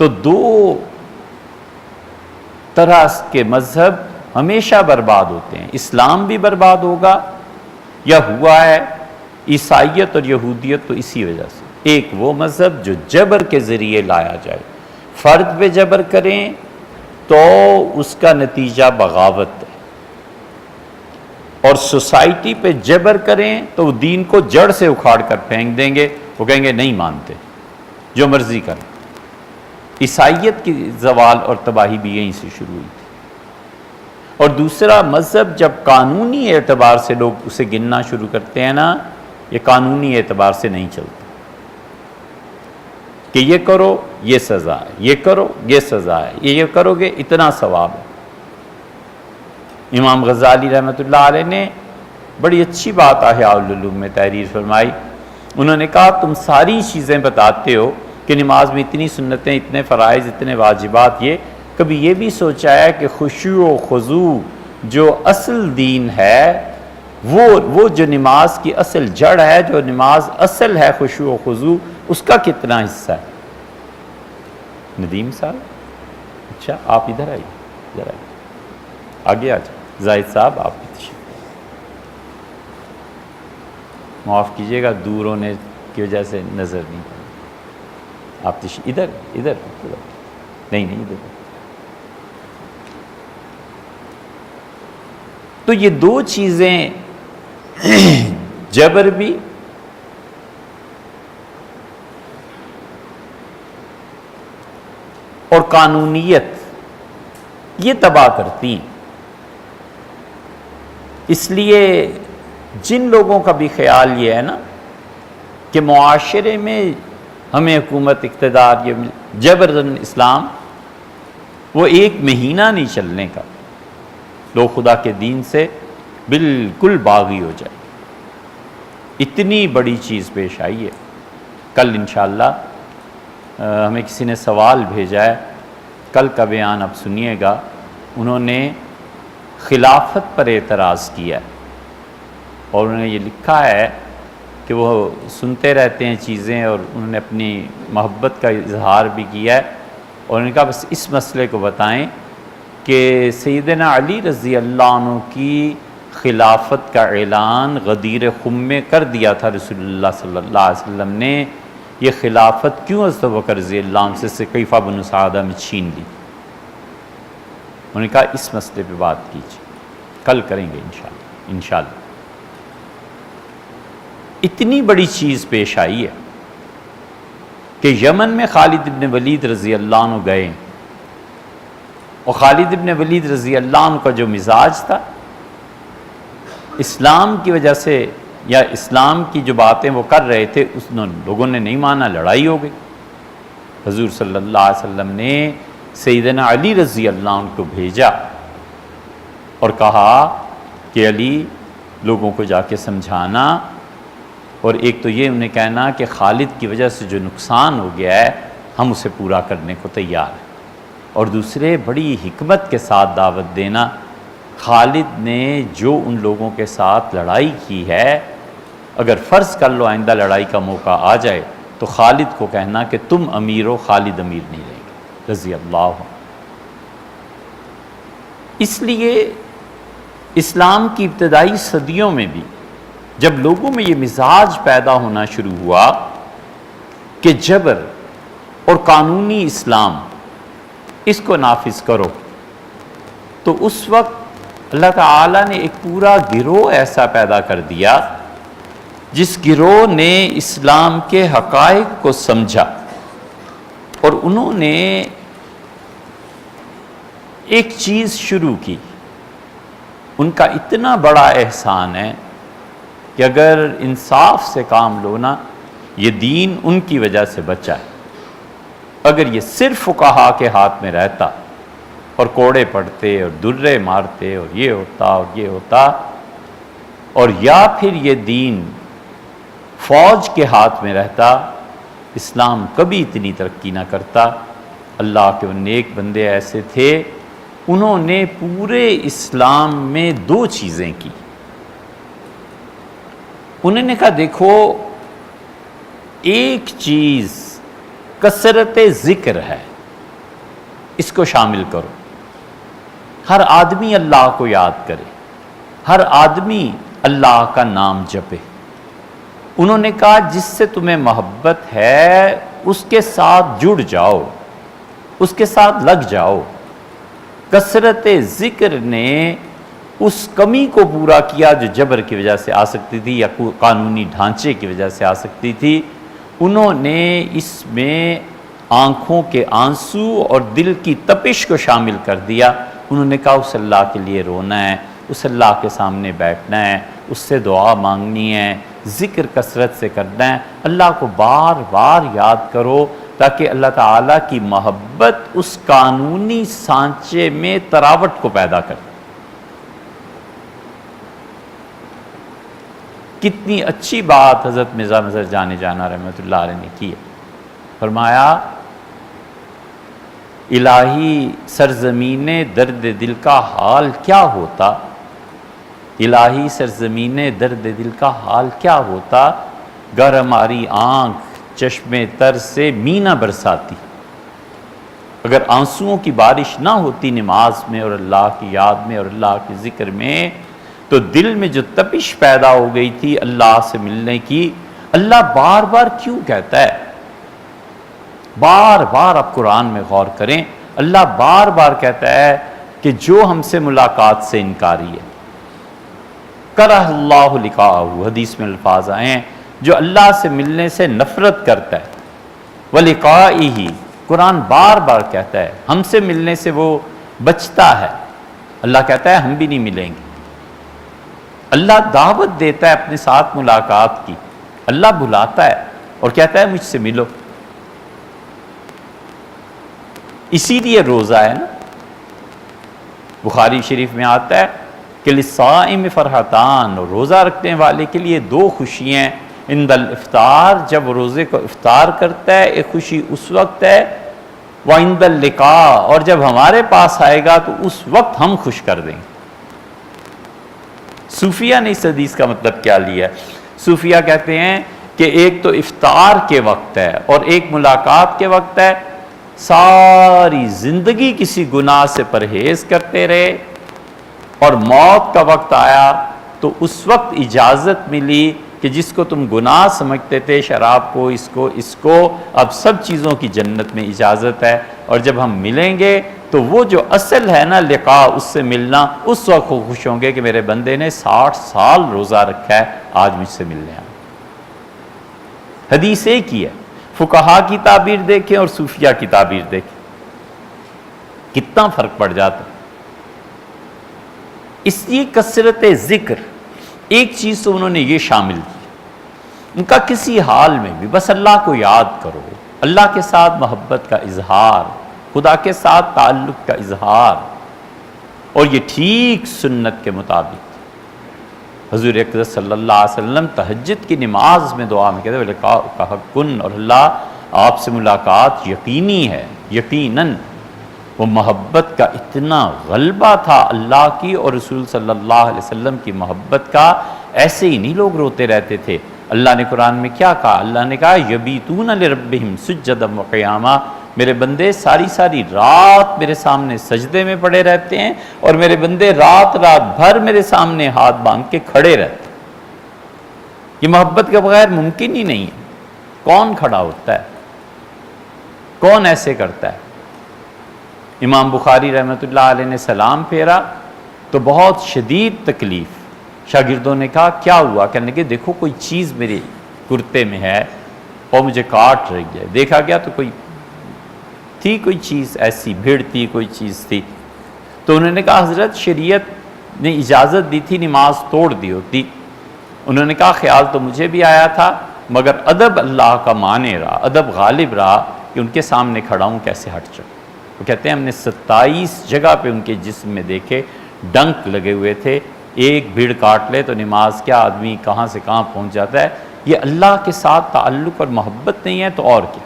تو دو طرح کے مذہب ہمیشہ برباد ہوتے ہیں. اسلام بھی برباد ہوگا یا ہوا ہے عیسائیت اور یہودیت تو اسی وجہ سے. ایک وہ مذہب جو جبر کے ذریعے لایا جائے، فرد پہ جبر کریں تو اس کا نتیجہ بغاوت ہے، اور سوسائٹی پہ جبر کریں تو وہ دین کو جڑ سے اکھاڑ کر پھینک دیں گے. وہ کہیں گے نہیں مانتے، جو مرضی کریں. عیسائیت کی زوال اور تباہی بھی یہیں سے شروع ہوئی تھی. اور دوسرا مذہب جب قانونی اعتبار سے لوگ اسے گننا شروع کرتے ہیں نا، یہ قانونی اعتبار سے نہیں چلتا کہ یہ کرو یہ سزا ہے، یہ کرو یہ سزا ہے، یہ کرو گے اتنا ثواب ہے. امام غزالی رحمۃ اللہ علیہ نے بڑی اچھی بات احیاء العلوم میں تحریر فرمائی. انہوں نے کہا تم ساری چیزیں بتاتے ہو کہ نماز میں اتنی سنتیں، اتنے فرائض، اتنے واجبات، یہ کبھی یہ بھی سوچا ہے کہ خشوع و خضوع جو اصل دین ہے، وہ جو نماز کی اصل جڑ ہے، جو نماز اصل ہے خشوع و خضوع، اس کا کتنا حصہ ہے؟ ندیم صاحب، اچھا آپ ادھر آئیے، ادھر آئیے، آگے آ جائیں. زاہد صاحب آپ کی تشریف، معاف کیجیے گا دور ہونے کی وجہ سے نظر نہیں پڑی. آپ ادھر ادھر نہیں ادھر. تو یہ دو چیزیں، جبر بھی اور قانونیت، یہ تباہ کرتی ہیں. اس لیے جن لوگوں کا بھی خیال یہ ہے نا کہ معاشرے میں ہمیں حکومت اقتدار، یہ جبر اسلام، وہ ایک مہینہ نہیں چلنے کا، لوگ خدا کے دین سے بالکل باغی ہو جائے. اتنی بڑی چیز پیش آئی ہے. کل انشاءاللہ ہمیں کسی نے سوال بھیجا ہے، کل کا بیان اب سنیے گا. انہوں نے خلافت پر اعتراض کیا ہے، اور انہوں نے یہ لکھا ہے کہ وہ سنتے رہتے ہیں چیزیں، اور انہوں نے اپنی محبت کا اظہار بھی کیا ہے. اور انہوں نے کہا بس اس مسئلے کو بتائیں کہ سیدنا علی رضی اللہ عنہ کی خلافت کا اعلان غدیر خم میں کر دیا تھا رسول اللہ صلی اللہ علیہ وسلم نے، یہ خلافت کیوں حضرت ابوبکر رضی اللہ عنہ سے سقیفہ بن سعدہ میں چھین لی؟ انہوں نے کہا اس مسئلے پہ بات کیجیے، کل کریں گے انشاءاللہ. اتنی بڑی چیز پیش آئی ہے کہ یمن میں خالد ابن ولید رضی اللہ عنہ گئے، اور خالد ابن ولید رضی اللہ عنہ کا جو مزاج تھا، اسلام کی وجہ سے یا اسلام کی جو باتیں وہ کر رہے تھے، اس لوگوں نے نہیں مانا، لڑائی ہو گئی. حضور صلی اللہ علیہ وسلم نے سیدنا علی رضی اللہ عنہ کو بھیجا اور کہا کہ علی، لوگوں کو جا کے سمجھانا، اور ایک تو یہ انہیں کہنا کہ خالد کی وجہ سے جو نقصان ہو گیا ہے ہم اسے پورا کرنے کو تیار ہیں، اور دوسرے بڑی حکمت کے ساتھ دعوت دینا. خالد نے جو ان لوگوں کے ساتھ لڑائی کی ہے، اگر فرض کر لو آئندہ لڑائی کا موقع آ جائے تو خالد کو کہنا کہ تم امیر ہو، خالد امیر نہیں رہیں گے رضی اللہ عنہ. اس لیے اسلام کی ابتدائی صدیوں میں بھی جب لوگوں میں یہ مزاج پیدا ہونا شروع ہوا کہ جبر اور قانونی اسلام اس کو نافذ کرو، تو اس وقت اللہ تعالیٰ نے ایک پورا گروہ ایسا پیدا کر دیا جس گروہ نے اسلام کے حقائق کو سمجھا، اور انہوں نے ایک چیز شروع کی. ان کا اتنا بڑا احسان ہے کہ اگر انصاف سے کام لو نا، یہ دین ان کی وجہ سے بچا ہے. اگر یہ صرف فقہا کے ہاتھ میں رہتا اور کوڑے پڑتے اور درے مارتے اور یہ ہوتا اور یہ ہوتا، اور یا پھر یہ دین فوج کے ہاتھ میں رہتا، اسلام کبھی اتنی ترقی نہ کرتا. اللہ کے نیک بندے ایسے تھے، انہوں نے پورے اسلام میں دو چیزیں کی. انہوں نے کہا دیکھو، ایک چیز کثرت ذکر ہے، اس کو شامل کرو. ہر آدمی اللہ کو یاد کرے, ہر آدمی اللہ کا نام جپے. انہوں نے کہا جس سے تمہیں محبت ہے اس کے ساتھ جڑ جاؤ, اس کے ساتھ لگ جاؤ. کثرت ذکر نے اس کمی کو پورا کیا جو جبر کی وجہ سے آ سکتی تھی یا قانونی ڈھانچے کی وجہ سے آ سکتی تھی. انہوں نے اس میں آنکھوں کے آنسو اور دل کی تپش کو شامل کر دیا. انہوں نے کہا اس اللہ کے لیے رونا ہے, اس اللہ کے سامنے بیٹھنا ہے, اس سے دعا مانگنی ہے, ذکر کثرت سے کرنا ہے. اللہ کو بار بار یاد کرو تاکہ اللہ تعالیٰ کی محبت اس قانونی سانچے میں تراوٹ کو پیدا کرے. کتنی اچھی بات حضرت مرزا مظہر جان جانا رحمۃ اللہ علیہ نے کی ہے. فرمایا الہی سرزمین درد دل کا حال کیا ہوتا, الہی سرزمین درد دل کا حال کیا ہوتا, گر ہماری آنکھ چشم تر سے مینا برساتی. اگر آنسوؤں کی بارش نہ ہوتی نماز میں اور اللہ کی یاد میں اور اللہ کے ذکر میں, تو دل میں جو تپش پیدا ہو گئی تھی اللہ سے ملنے کی. اللہ بار بار کیوں کہتا ہے, بار بار آپ قرآن میں غور کریں, اللہ بار بار کہتا ہے کہ جو ہم سے ملاقات سے انکاری ہے, کرہ اللہ لقاءہ, حدیث میں الفاظ آئے ہیں, جو اللہ سے ملنے سے نفرت کرتا ہے. وَلِقَائِهِ, قرآن بار بار کہتا ہے ہم سے ملنے سے وہ بچتا ہے. اللہ کہتا ہے ہم بھی نہیں ملیں گے. اللہ دعوت دیتا ہے اپنے ساتھ ملاقات کی, اللہ بلاتا ہے اور کہتا ہے مجھ سے ملو. اسی لیے روزہ ہے نا, بخاری شریف میں آتا ہے کہ للصائم فرحتان, اور روزہ رکھنے والے کے لیے دو خوشیاں ہیں. عند الافطار, جب روزے کو افطار کرتا ہے ایک خوشی اس وقت ہے, وعند اللقاء, اور جب ہمارے پاس آئے گا تو اس وقت ہم خوش کر دیں گے. صوفیہ نے اس حدیث کا مطلب کیا لیا ہے؟ صوفیہ کہتے ہیں کہ ایک تو افطار کے وقت ہے اور ایک ملاقات کے وقت ہے. ساری زندگی کسی گناہ سے پرہیز کرتے رہے اور موت کا وقت آیا تو اس وقت اجازت ملی کہ جس کو تم گناہ سمجھتے تھے, شراب کو, اس کو, اب سب چیزوں کی جنت میں اجازت ہے. اور جب ہم ملیں گے تو وہ جو اصل ہے نا لقاء, اس سے ملنا, اس وقت وہ خوش ہوں گے کہ میرے بندے نے 60 سال روزہ رکھا ہے, آج مجھ سے ملنے آیا. حدیث ایک ہی ہے, فقہا کی تعبیر دیکھیں اور صوفیہ کی تعبیر دیکھیں, کتنا فرق پڑ جاتا. اس لیے کثرت ذکر ایک چیز تو انہوں نے یہ شامل کی, ان کا کسی حال میں بھی بس اللہ کو یاد کرو, اللہ کے ساتھ محبت کا اظہار, خدا کے ساتھ تعلق کا اظہار, اور یہ ٹھیک سنت کے مطابق. حضور اقدس صلی اللہ علیہ وسلم تہجد کی نماز میں دعا میں کہتے ہیں لقاؤک حقٌ, اور اللہ آپ سے ملاقات یقینی ہے. یقیناً وہ محبت کا اتنا غلبہ تھا اللہ کی اور رسول صلی اللہ علیہ وسلم کی محبت کا, ایسے ہی نہیں لوگ روتے رہتے تھے. اللہ نے قرآن میں کیا کہا؟ اللہ نے کہا یبیتون لربہم سجدا وقیاما, میرے بندے ساری ساری رات میرے سامنے سجدے میں پڑے رہتے ہیں اور میرے بندے رات بھر میرے سامنے ہاتھ باندھ کے کھڑے رہتے ہیں. یہ محبت کے بغیر ممکن ہی نہیں ہے. کون کھڑا ہوتا ہے, کون ایسے کرتا ہے؟ امام بخاری رحمۃ اللہ علیہ نے سلام پھیرا تو بہت شدید تکلیف. شاگردوں نے کہا کیا ہوا؟ کہنے کہ دیکھو کوئی چیز میرے کرتے میں ہے اور مجھے کاٹ رہی ہے. دیکھا گیا تو کوئی چیز ایسی بھیڑ تھی, کوئی چیز تھی. تو انہوں نے کہا حضرت شریعت نے اجازت دی تھی نماز توڑ دی ہوتی. انہوں نے کہا خیال تو مجھے بھی آیا تھا مگر ادب اللہ کا مانے رہا, ادب غالب رہا کہ ان کے سامنے کھڑا ہوں کیسے ہٹ جاؤں. وہ کہتے ہیں ہم نے 27 جگہ پہ ان کے جسم میں دیکھے ڈنک لگے ہوئے تھے, ایک بھیڑ کاٹ لے تو نماز کیا, آدمی کہاں سے کہاں پہنچ جاتا ہے. یہ اللہ کے ساتھ تعلق اور محبت نہیں ہے تو اور کیا.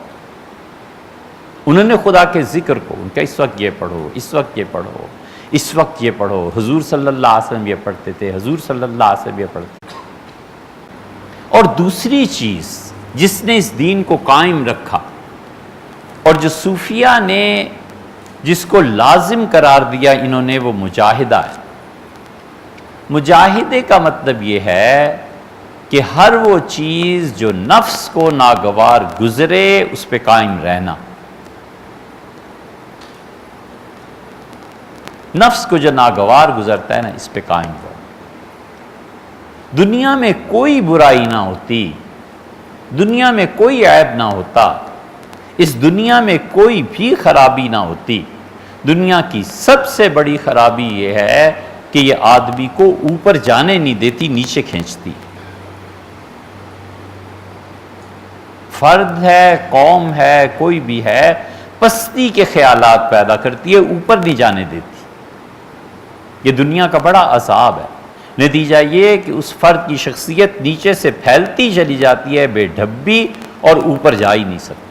انہوں نے خدا کے ذکر کو, ان کا اس وقت یہ پڑھو, اس وقت یہ پڑھو, اس وقت یہ پڑھو, حضور صلی اللہ علیہ وسلم یہ پڑھتے تھے, حضور صلی اللہ علیہ وسلم یہ پڑھتے تھے. اور دوسری چیز جس نے اس دین کو قائم رکھا اور جو صوفیہ نے جس کو لازم قرار دیا انہوں نے وہ مجاہدہ ہے۔ مجاہدے کا مطلب یہ ہے کہ ہر وہ چیز جو نفس کو ناگوار گزرے اس پہ قائم رہنا۔ نفس کو جو ناگوار گزرتا ہے نا، اس پہ قائم رہنا۔ دنیا میں کوئی برائی نہ ہوتی، دنیا میں کوئی عیب نہ ہوتا، اس دنیا میں کوئی بھی خرابی نہ ہوتی۔ دنیا کی سب سے بڑی خرابی یہ ہے کہ یہ آدمی کو اوپر جانے نہیں دیتی، نیچے کھینچتی۔ فرد ہے، قوم ہے، کوئی بھی ہے، پستی کے خیالات پیدا کرتی ہے، اوپر نہیں جانے دیتی۔ یہ دنیا کا بڑا عذاب ہے۔ نتیجہ یہ کہ اس فرد کی شخصیت نیچے سے پھیلتی چلی جاتی ہے، بے ڈھبی، اور اوپر جا ہی نہیں سکتی۔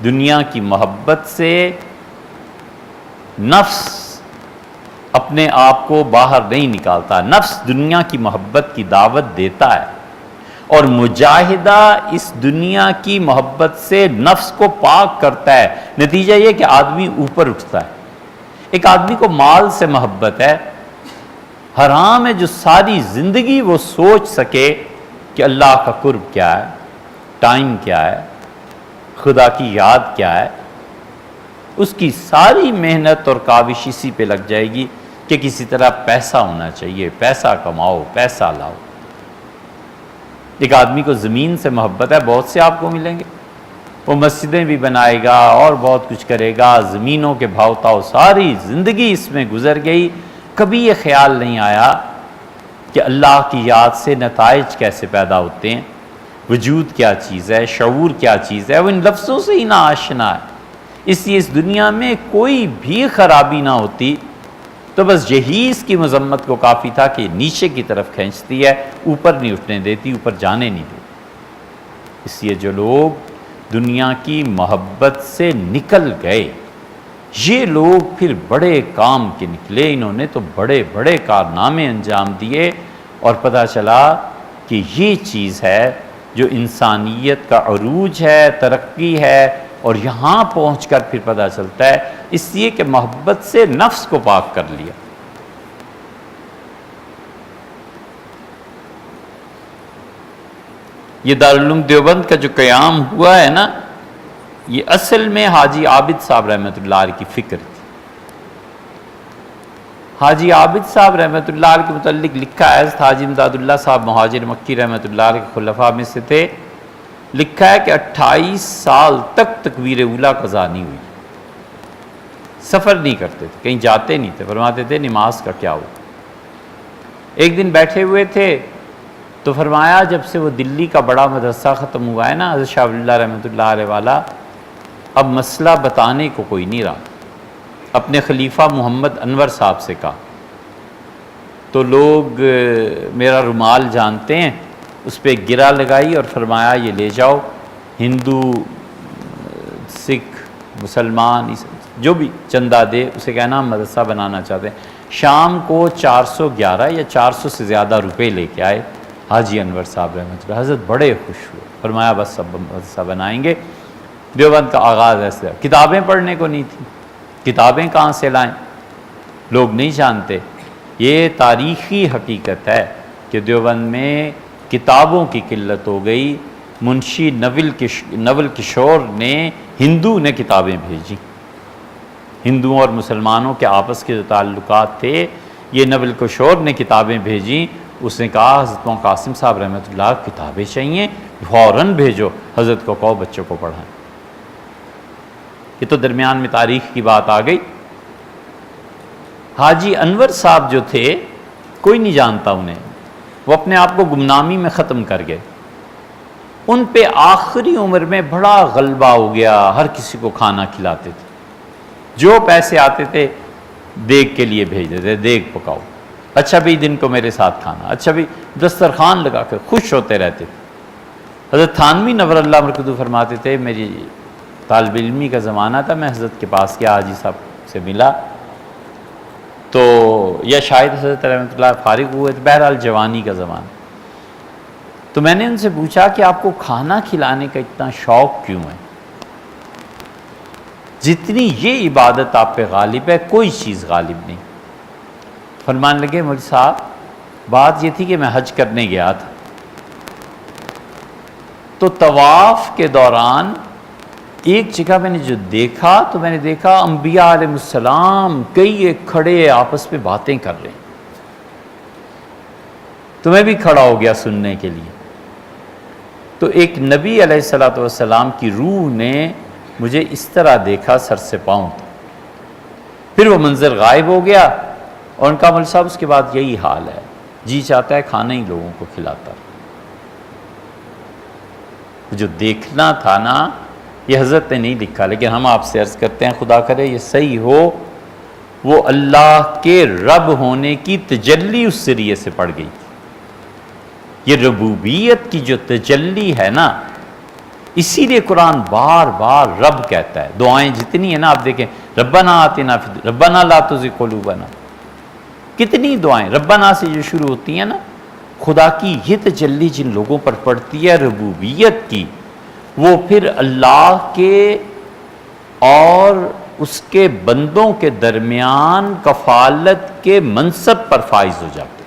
دنیا کی محبت سے نفس اپنے آپ کو باہر نہیں نکالتا، نفس دنیا کی محبت کی دعوت دیتا ہے، اور مجاہدہ اس دنیا کی محبت سے نفس کو پاک کرتا ہے۔ نتیجہ یہ کہ آدمی اوپر اٹھتا ہے۔ ایک آدمی کو مال سے محبت ہے، حرام ہے جو ساری زندگی وہ سوچ سکے کہ اللہ کا قرب کیا ہے، ٹائم کیا ہے، خدا کی یاد کیا ہے۔ اس کی ساری محنت اور کاوش اسی پہ لگ جائے گی کہ کسی طرح پیسہ ہونا چاہیے، پیسہ کماؤ، پیسہ لاؤ۔ ایک آدمی کو زمین سے محبت ہے، بہت سے آپ کو ملیں گے، وہ مسجدیں بھی بنائے گا اور بہت کچھ کرے گا، زمینوں کے بھاؤ تاؤ ساری زندگی اس میں گزر گئی، کبھی یہ خیال نہیں آیا کہ اللہ کی یاد سے نتائج کیسے پیدا ہوتے ہیں، وجود کیا چیز ہے، شعور کیا چیز ہے، وہ ان لفظوں سے ہی نہ آشنا ہے۔ اس لیے اس دنیا میں کوئی بھی خرابی نہ ہوتی تو بس یہی اس کی مذمت کو کافی تھا کہ نیچے کی طرف کھینچتی ہے، اوپر نہیں اٹھنے دیتی، اوپر جانے نہیں دیتی۔ اس لیے جو لوگ دنیا کی محبت سے نکل گئے، یہ لوگ پھر بڑے کام کے نکلے، انہوں نے تو بڑے بڑے کارنامے انجام دیے، اور پتہ چلا کہ یہ چیز ہے جو انسانیت کا عروج ہے، ترقی ہے، اور یہاں پہنچ کر پھر پتہ چلتا ہے اس لیے کہ محبت سے نفس کو پاک کر لیا۔ یہ دارالعلوم دیوبند کا جو قیام ہوا ہے نا، یہ اصل میں حاجی عابد صاحب رحمۃ اللہ علیہ کی فکر تھی۔ حاجی عابد صاحب رحمۃ اللہ علیہ کے متعلق لکھا ہے، حاجی امداد اللہ صاحب مہاجر مکی رحمۃ اللہ علیہ کے خلفاء میں سے تھے، لکھا ہے کہ 28 سال تک تکبیر اولیٰ قضا نہیں ہوئی، سفر نہیں کرتے تھے، کہیں جاتے نہیں تھے، فرماتے تھے نماز کا کیا ہو۔ ایک دن بیٹھے ہوئے تھے تو فرمایا جب سے وہ دلی کا بڑا مدرسہ ختم ہوا ہے نا، حضرت شاہ ولی اللہ رحمۃ اللہ علیہ والا، اب مسئلہ بتانے کو کوئی نہیں رہا۔ اپنے خلیفہ محمد انور صاحب سے کہا تو لوگ میرا رومال جانتے ہیں، اس پہ گرہ لگائی اور فرمایا یہ لے جاؤ، ہندو، سکھ، مسلمان، جو بھی چندہ دے اسے کہنا ہم مدرسہ بنانا چاہتے ہیں۔ شام کو 411 یا 400 سے زیادہ روپے لے کے آئے حاجی انور صاحب رحمۃ اللہ۔ حضرت بڑے خوش ہوئے، فرمایا بس سب مدرسہ بنائیں گے۔ دیوبند کا آغاز ایسے، کتابیں پڑھنے کو نہیں تھیں، کتابیں کہاں سے لائیں، لوگ نہیں جانتے۔ یہ تاریخی حقیقت ہے کہ دیوبند میں کتابوں کی قلت ہو گئی۔ منشی نول کشور نے، ہندو نے کتابیں بھیجی، ہندوؤں اور مسلمانوں کے آپس کے جو تعلقات تھے، یہ نول کشور نے کتابیں بھیجیں۔ اس نے کہا حضرت مولانا قاسم صاحب رحمۃ اللہ کتابیں چاہیے، فوراً بھیجو، حضرت کو کہو بچوں کو پڑھائیں۔ یہ تو درمیان میں تاریخ کی بات آ گئی۔ حاجی انور صاحب جو تھے کوئی نہیں جانتا انہیں، وہ اپنے آپ کو گمنامی میں ختم کر گئے۔ ان پہ آخری عمر میں بڑا غلبہ ہو گیا، ہر کسی کو کھانا کھلاتے تھے، جو پیسے آتے تھے دیگ کے لیے بھیج دیتے، دیگ پکاؤ، اچھا بھی دن کو میرے ساتھ کھانا، اچھا بھی، دسترخوان لگا کر خوش ہوتے رہتے تھے۔ حضرت تھانوی نور اللہ مرکزو فرماتے تھے میری طالب علمی کا زمانہ تھا، میں حضرت کے پاس گیا، حاجی صاحب سے ملا تو، یا شاید حضرت رحمۃ اللہ فارغ ہوئے تھے، بہرحال جوانی کا زمانہ، تو میں نے ان سے پوچھا کہ آپ کو کھانا کھلانے کا اتنا شوق کیوں ہے؟ جتنی یہ عبادت آپ پہ غالب ہے کوئی چیز غالب نہیں۔ فرمان لگے مولوی صاحب بات یہ تھی کہ میں حج کرنے گیا تھا، تو طواف کے دوران ایک جگہ میں نے جو دیکھا تو میں نے دیکھا انبیاء علیہ السلام کئی ایک کھڑے آپس میں باتیں کر رہے ہیں، تو میں بھی کھڑا ہو گیا سننے کے لیے۔ تو ایک نبی علیہ السلام کی روح نے مجھے اس طرح دیکھا سر سے پاؤں تک، پھر وہ منظر غائب ہو گیا، اور ان کا مولوی صاحب اس کے بعد یہی حال ہے، جی چاہتا ہے کھانا ہی لوگوں کو کھلاتا۔ جو دیکھنا تھا نا یہ حضرت نے نہیں لکھا، لیکن ہم آپ سے عرض کرتے ہیں خدا کرے یہ صحیح ہو، وہ اللہ کے رب ہونے کی تجلی اس ذریعے سے پڑ گئی۔ یہ ربوبیت کی جو تجلی ہے نا، اسی لیے قرآن بار بار رب کہتا ہے۔ دعائیں جتنی ہیں نا آپ دیکھیں، ربنا آتنا ربنا لا تزغ قلوبنا، کتنی دعائیں ربنا سے جو شروع ہوتی ہیں نا، خدا کی یہ تجلی جن لوگوں پر پڑتی ہے ربوبیت کی، وہ پھر اللہ کے اور اس کے بندوں کے درمیان کفالت کے منصب پر فائز ہو جاتے۔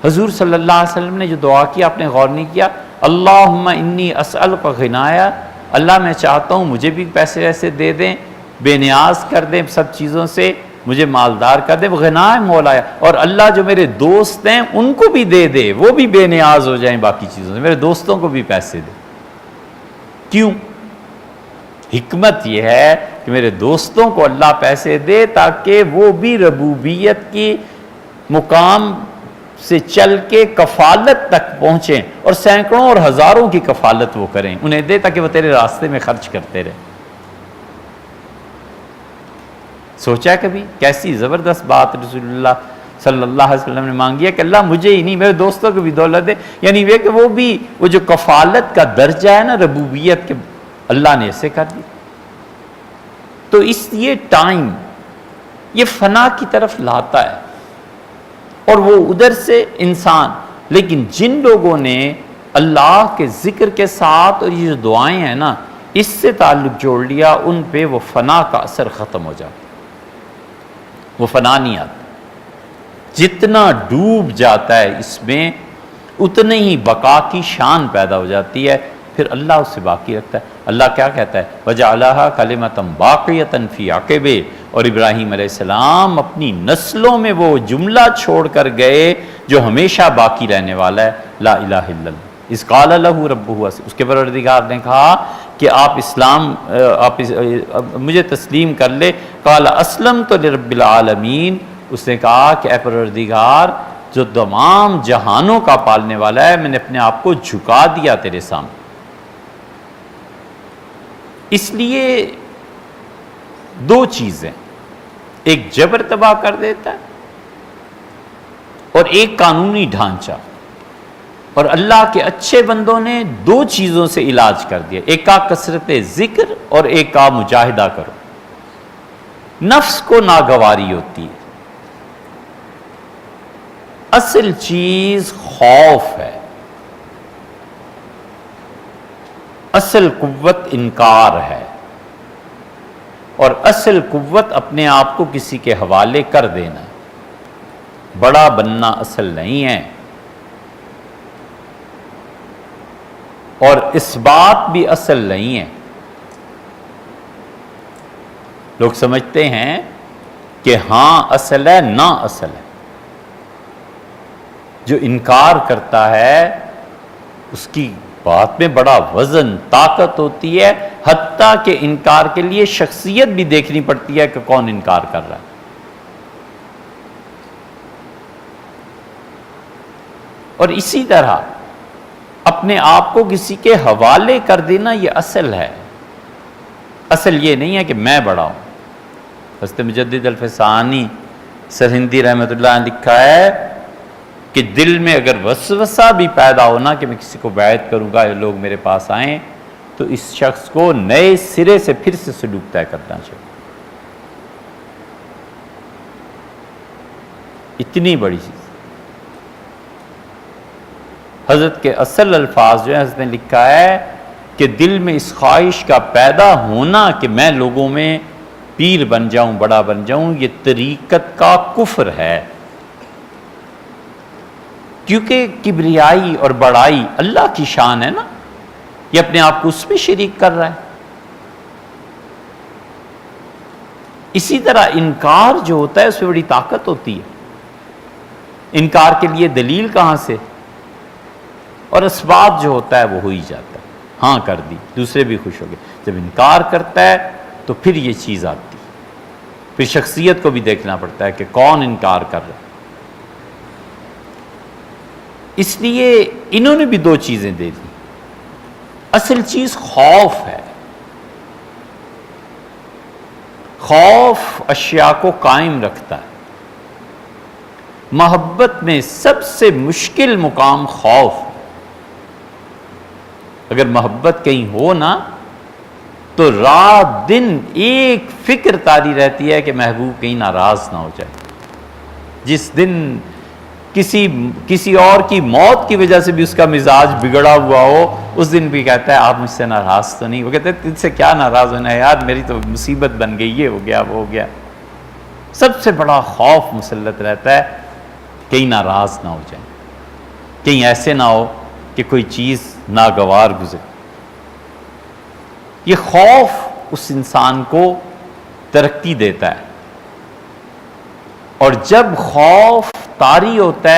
حضور صلی اللہ علیہ وسلم نے جو دعا کی آپ نے غور نہیں کیا، اللہم انی اسألک غنایا، اللہ میں چاہتا ہوں مجھے بھی پیسے ایسے دے دیں، بے نیاز کر دیں سب چیزوں سے، مجھے مالدار کر دے، غنا ہے مولایا، اور اللہ جو میرے دوست ہیں ان کو بھی دے دے، وہ بھی بے نیاز ہو جائیں باقی چیزوں سے، میرے دوستوں کو بھی پیسے دے۔ کیوں؟ حکمت یہ ہے کہ میرے دوستوں کو اللہ پیسے دے تاکہ وہ بھی ربوبیت کی مقام سے چل کے کفالت تک پہنچیں، اور سینکڑوں اور ہزاروں کی کفالت وہ کریں، انہیں دے تاکہ وہ تیرے راستے میں خرچ کرتے رہیں۔ سوچا ہے کبھی کیسی زبردست بات رسول اللہ صلی اللہ علیہ وسلم نے مانگی ہے کہ اللہ مجھے ہی نہیں میرے دوستوں کو بھی دولت دے، یعنی یہ کہ وہ بھی وہ جو کفالت کا درجہ ہے نا ربوبیت کے، اللہ نے اسے کر دی۔ تو اس لیے ٹائم یہ فنا کی طرف لاتا ہے، اور وہ ادھر سے انسان، لیکن جن لوگوں نے اللہ کے ذکر کے ساتھ اور یہ جو دعائیں ہیں نا اس سے تعلق جوڑ لیا، ان پہ وہ فنا کا اثر ختم ہو جاتا، وہ فنا نہیں آتا۔ جتنا ڈوب جاتا ہے اس میں اتنے ہی بقا کی شان پیدا ہو جاتی ہے، پھر اللہ اسے باقی رکھتا ہے۔ اللہ کیا کہتا ہے؟ وَجَعَلَهَا كَلِمَةً بَاقِيَةً فِي عَقِبِهِ، اور ابراہیم علیہ السلام اپنی نسلوں میں وہ جملہ چھوڑ کر گئے جو ہمیشہ باقی رہنے والا ہے، لا الہ الا اللہ۔ اذ قال له ربہ، اس کے پروردگار نے کہا کہ آپ مجھے تسلیم کر لے، قال اسلمت لرب العالمین، اس نے کہا کہ اے پروردگار جو تمام جہانوں کا پالنے والا ہے، میں نے اپنے آپ کو جھکا دیا تیرے سامنے۔ اس لیے دو چیزیں، ایک جبر تباہ کر دیتا ہے اور ایک قانونی ڈھانچہ، اور اللہ کے اچھے بندوں نے دو چیزوں سے علاج کر دیا، ایک کا کثرت ذکر اور ایک کا مجاہدہ کرو۔ نفس کو ناگواری ہوتی ہے، اصل چیز خوف ہے، اصل قوت انکار ہے، اور اصل قوت اپنے آپ کو کسی کے حوالے کر دینا ہے۔ بڑا بننا اصل نہیں ہے، اور اس بات بھی اصل نہیں ہے۔ لوگ سمجھتے ہیں کہ ہاں اصل ہے، نہ اصل ہے۔ جو انکار کرتا ہے اس کی بات میں بڑا وزن طاقت ہوتی ہے، حتیٰ کہ انکار کے لیے شخصیت بھی دیکھنی پڑتی ہے کہ کون انکار کر رہا ہے۔ اور اسی طرح اپنے آپ کو کسی کے حوالے کر دینا یہ اصل ہے، اصل یہ نہیں ہے کہ میں بڑا ہوں۔ حضرت مجدد الفسانی سرہندی رحمۃ اللہ نے لکھا ہے کہ دل میں اگر وسوسہ بھی پیدا ہونا کہ میں کسی کو بیعت کروں گا یا لوگ میرے پاس آئیں، تو اس شخص کو نئے سرے سے پھر سے سلوک طے کرنا چاہیے۔ اتنی بڑی چیز حضرت کے اصل الفاظ جو ہیں، حضرت نے لکھا ہے کہ دل میں اس خواہش کا پیدا ہونا کہ میں لوگوں میں پیر بن جاؤں، بڑا بن جاؤں، یہ طریقت کا کفر ہے، کیونکہ کبریائی اور بڑائی اللہ کی شان ہے نا، یہ اپنے آپ کو اس میں شریک کر رہا ہے۔ اسی طرح انکار جو ہوتا ہے اس میں بڑی طاقت ہوتی ہے۔ انکار کے لیے دلیل کہاں سے؟ اور اسباب جو ہوتا ہے وہ ہو ہی جاتا ہے، ہاں کر دی، دوسرے بھی خوش ہو گئے۔ جب انکار کرتا ہے تو پھر یہ چیز آتی ہے، پھر شخصیت کو بھی دیکھنا پڑتا ہے کہ کون انکار کر رہا ہے۔ اس لیے انہوں نے بھی دو چیزیں دے دی۔ اصل چیز خوف ہے، خوف اشیاء کو قائم رکھتا ہے۔ محبت میں سب سے مشکل مقام خوف ہے۔ اگر محبت کہیں ہو نا تو رات دن ایک فکر طاری رہتی ہے کہ محبوب کہیں ناراض نہ ہو جائے۔ جس دن کسی اور کی موت کی وجہ سے بھی اس کا مزاج بگڑا ہوا ہو، اس دن بھی کہتا ہے آپ مجھ سے ناراض تو نہیں؟ وہ کہتے ہیں تجھ سے کیا ناراض ہونا ہے یار، میری تو مصیبت بن گئی، یہ ہو گیا وہ ہو گیا۔ سب سے بڑا خوف مسلط رہتا ہے کہیں ناراض نہ ہو جائے، کہیں ایسے نہ ہو کہ کوئی چیز ناگوار گزرے۔ یہ خوف اس انسان کو ترقی دیتا ہے، اور جب خوف طاری ہوتا ہے